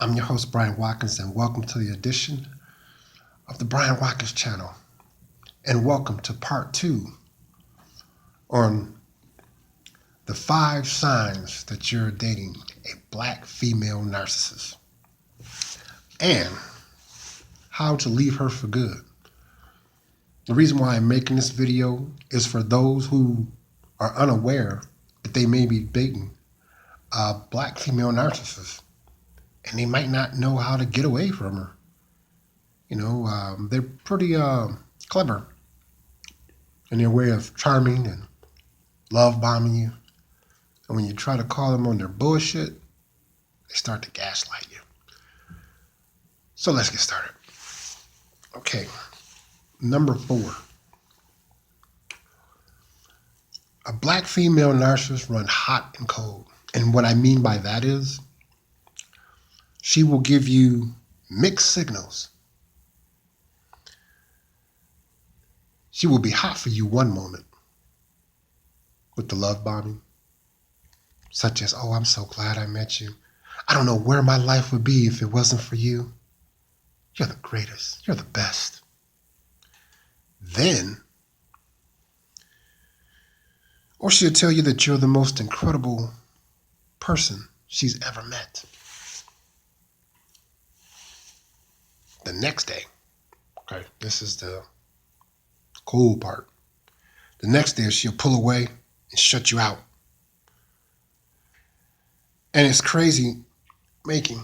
I'm your host, Brian Watkins, and welcome to the edition of the Brian Watkins channel. And welcome to part 2 on the 5 signs that you're dating a black female narcissist and how to leave her for good. The reason why I'm making this video is for those who are unaware that they may be dating a black female narcissist and they might not know how to get away from her. They're pretty clever in their way of charming and love bombing you. And when you try to call them on their bullshit, they start to gaslight you. So let's get started. Okay, number 4. A black female narcissist runs hot and cold. And what I mean by that is she will give you mixed signals. She will be hot for you one moment with the love bombing, such as, oh, I'm so glad I met you. I don't know where my life would be if it wasn't for you. You're the greatest. You're the best. Then, or she'll tell you that you're the most incredible person she's ever met. The next day, okay, this is the cool part. The next day, she'll pull away and shut you out. And it's crazy making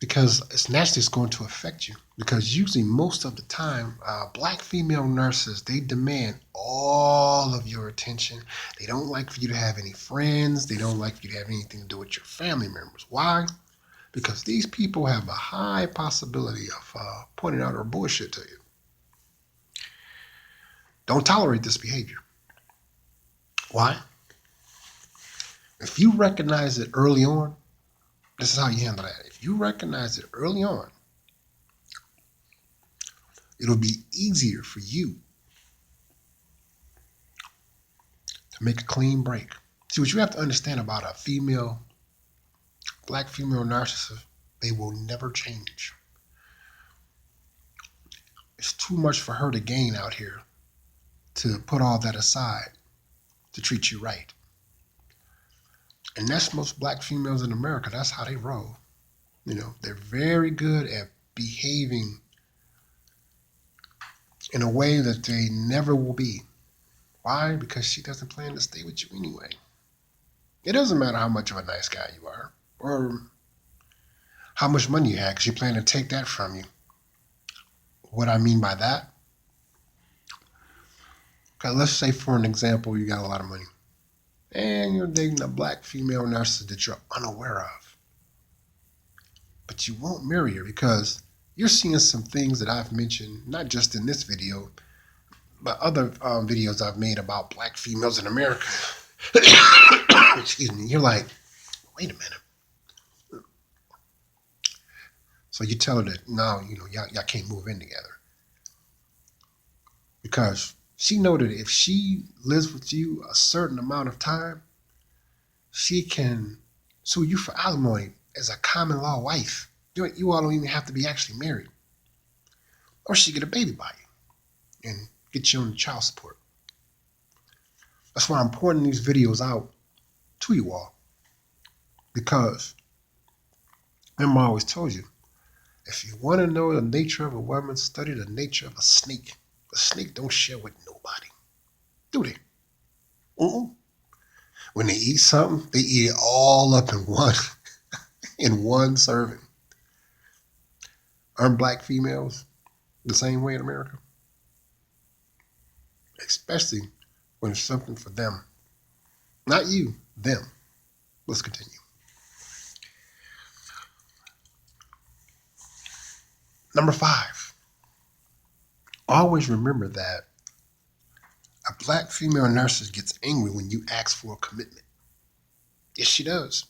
because it's naturally going to affect you. Because usually most of the time, black female nurses, they demand all of your attention. They don't like for you to have any friends. They don't like for you to have anything to do with your family members. Why? Because these people have a high possibility of pointing out her bullshit to you. Don't tolerate this behavior. Why? If you recognize it early on, this is how you handle that. If you recognize it early on, it'll be easier for you to make a clean break. See, what you have to understand about a black female narcissist, they will never change. It's too much for her to gain out here to put all that aside to treat you right. And that's most black females in America. That's how they roll. They're very good at behaving in a way that they never will be. Why? Because she doesn't plan to stay with you anyway. It doesn't matter how much of a nice guy you are or how much money you have, because she plans to take that from you. What I mean by that, okay, let's say for an example, you got a lot of money and you're dating a black female narcissist that you're unaware of. But you won't marry her because you're seeing some things that I've mentioned, not just in this video, but other videos I've made about black females in America. Excuse me. You're like, wait a minute. So you tell her that now, y'all can't move in together. Because she know that if she lives with you a certain amount of time, she can sue you for alimony as a common law wife. You all don't even have to be actually married. Or she get a baby by you and get you on child support. That's why I'm pointing these videos out to you all. Because remember I always told you, if you want to know the nature of a woman, study the nature of a snake. A snake don't share with nobody. Do they? When they eat something, they eat it all up in one serving. Aren't black females the same way in America? Especially when it's something for them. Not you, them. Let's continue. Number 5. Always remember that a black female narcissist gets angry when you ask for a commitment. Yes, she does.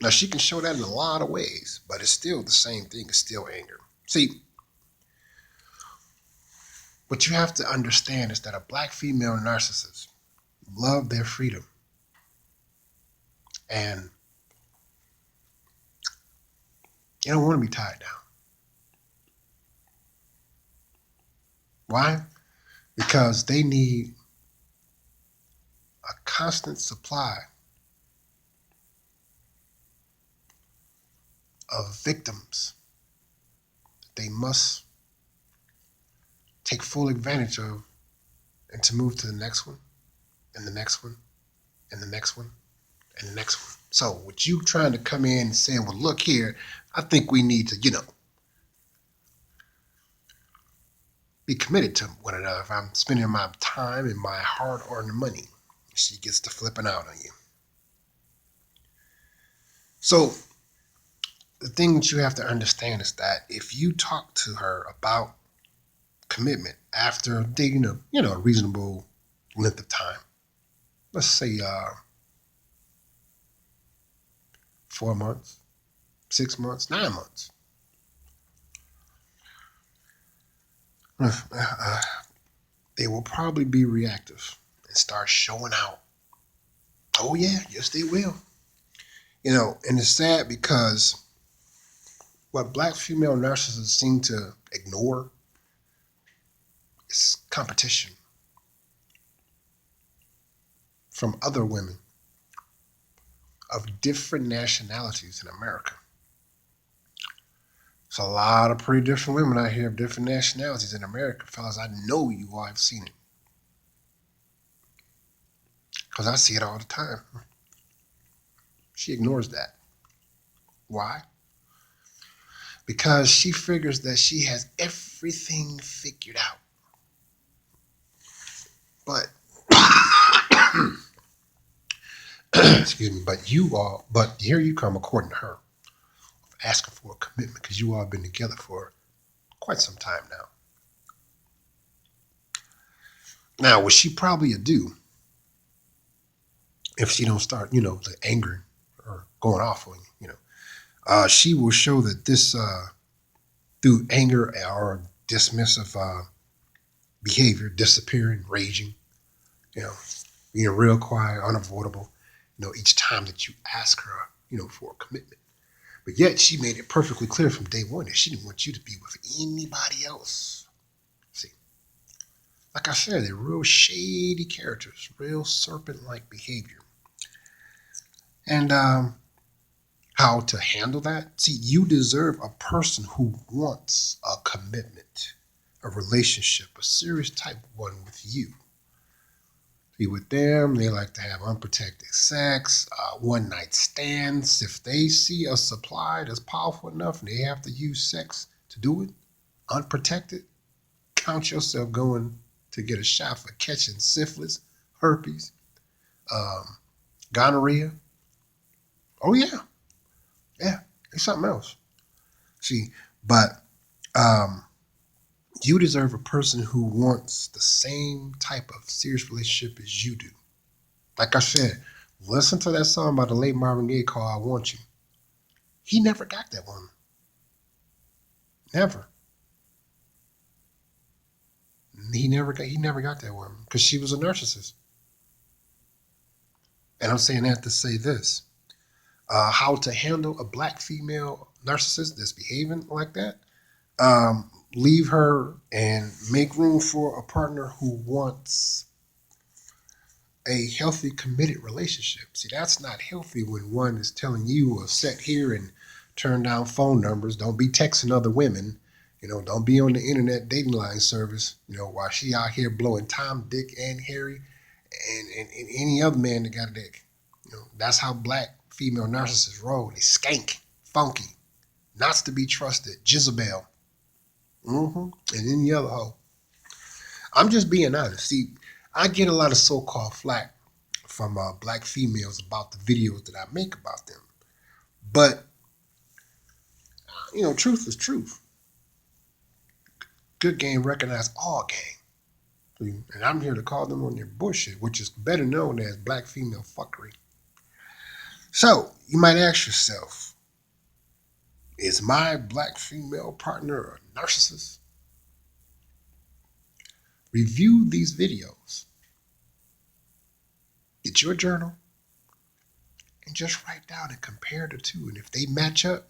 Now, she can show that in a lot of ways, but it's still the same thing. It's still anger. See, what you have to understand is that a black female narcissist love their freedom. And They don't want to be tied down. Why? Because they need a constant supply of victims that they must take full advantage of and to move to the next one and the next one and the next one and the next one. So with you trying to come in and saying, well, look here, I think we need to, be committed to one another. If I'm spending my time and my hard-earned money, she gets to flipping out on you. So the thing that you have to understand is that if you talk to her about commitment after dating a reasonable length of time, let's say 4 months, 6 months, 9 months, they will probably be reactive and start showing out. Oh yeah, yes they will. And it's sad because what black female narcissists seem to ignore is competition from other women of different nationalities in America. There's a lot of pretty different women out here of different nationalities in America. Fellas, I know you all have seen it. Because I see it all the time. She ignores that. Why? Because she figures that she has everything figured out. But, excuse me, but here you come, according to her, asking for a commitment because you all have been together for quite some time now. Now, what she probably do if she don't start, the anger or going off on you, she will show that this through anger or dismissive behavior, disappearing, raging, being real quiet, unavoidable, each time that you ask her, for a commitment. But yet she made it perfectly clear from day one that she didn't want you to be with anybody else. See, like I said, they're real shady characters, real serpent-like behavior. And how to handle that? See, you deserve a person who wants a commitment, a relationship, a serious type one with you. Be with them, they like to have unprotected sex, one-night stands. If they see a supply that's powerful enough and they have to use sex to do it, unprotected, count yourself going to get a shot for catching syphilis, herpes, gonorrhea. Oh yeah, it's something else. See, but you deserve a person who wants the same type of serious relationship as you do. Like I said, listen to that song by the late Marvin Gaye called I Want You. He never got that woman. Never. He never got that woman because she was a narcissist. And I'm saying that to say this. How to handle a black female narcissist that's behaving like that. Leave her and make room for a partner who wants a healthy, committed relationship. See, that's not healthy when one is telling you to sit here and turn down phone numbers. Don't be texting other women. Don't be on the internet dating line service, while she out here blowing Tom, Dick, and Harry and any other man that got a dick. That's how black female narcissists roll. They skank, funky, not to be trusted, Jezebel. And any other hoe. I'm just being honest. See, I get a lot of so-called flack from black females about the videos that I make about them. But, truth is truth. Good game recognize all game. And I'm here to call them on their bullshit, which is better known as black female fuckery. So, you might ask yourself, is my black female partner a narcissist? Review these videos. Get your journal and just write down and compare the two. And if they match up,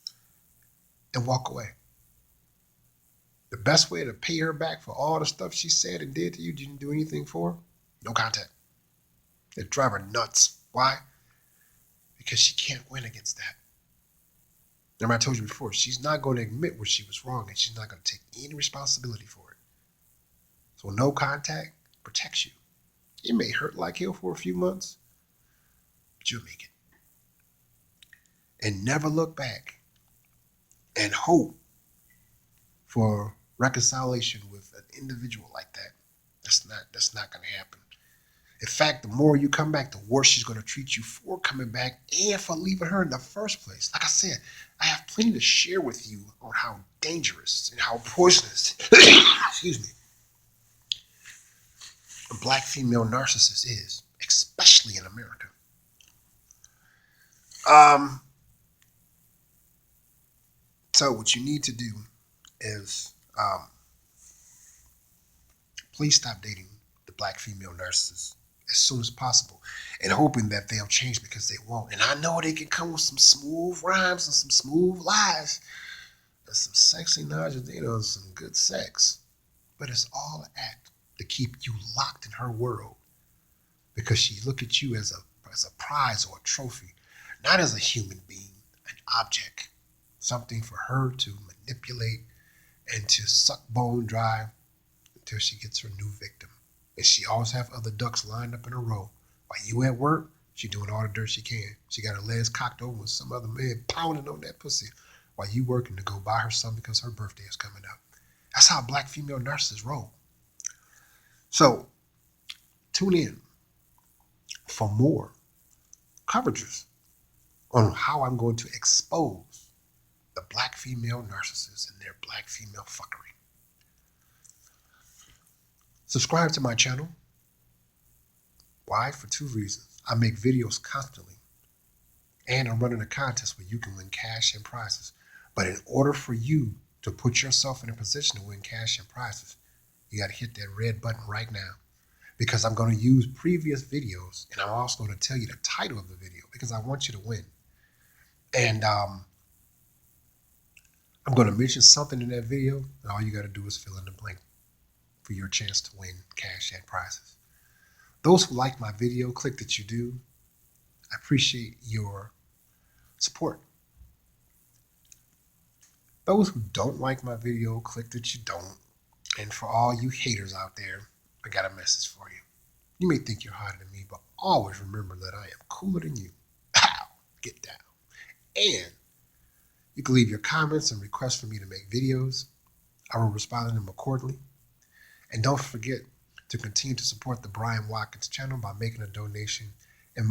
and walk away. The best way to pay her back for all the stuff she said and did to you, didn't do anything for her, no contact. It drive her nuts. Why? Because she can't win against that. Remember I told you before, she's not going to admit where she was wrong, and she's not going to take any responsibility for it. So no contact protects you. It may hurt like hell for a few months, but you'll make it. And never look back and hope for reconciliation with an individual like that. That's not going to happen. In fact, the more you come back, the worse she's going to treat you for coming back and for leaving her in the first place. Like I said, I have plenty to share with you on how dangerous and how poisonous, excuse me, a black female narcissist is, especially in America. So what you need to do is please stop dating the black female narcissist as soon as possible, and hoping that they'll change, because they won't. And I know they can come with some smooth rhymes and some smooth lies and some sexy nudges, and some good sex, but it's all an act to keep you locked in her world, because she look at you as a prize or a trophy, not as a human being, an object, something for her to manipulate and to suck bone dry until she gets her new victim. And she always have other ducks lined up in a row. While you at work, she doing all the dirt she can. She got her legs cocked over with some other man pounding on that pussy while you working to go buy her something because her birthday is coming up. That's how black female narcissists roll. So tune in for more coverages on how I'm going to expose the black female narcissists and their black female fuckery. Subscribe to my channel. Why? For 2 reasons. I make videos constantly, and I'm running a contest where you can win cash and prizes. But in order for you to put yourself in a position to win cash and prizes, you got to hit that red button right now, because I'm going to use previous videos, and I'm also going to tell you the title of the video, because I want you to win. And I'm going to mention something in that video, and all you got to do is fill in the blank for your chance to win cash and prizes. Those who like my video, click that you do. I appreciate your support. Those who don't like my video, click that you don't. And for all you haters out there, I got a message for you. You may think you're hotter than me, but always remember that I am cooler than you. Pow! Get down. And you can leave your comments and requests for me to make videos. I will respond to them accordingly. And don't forget to continue to support the Brian Watkins channel by making a donation in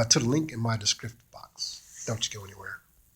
to the link in my description box. Don't you go anywhere.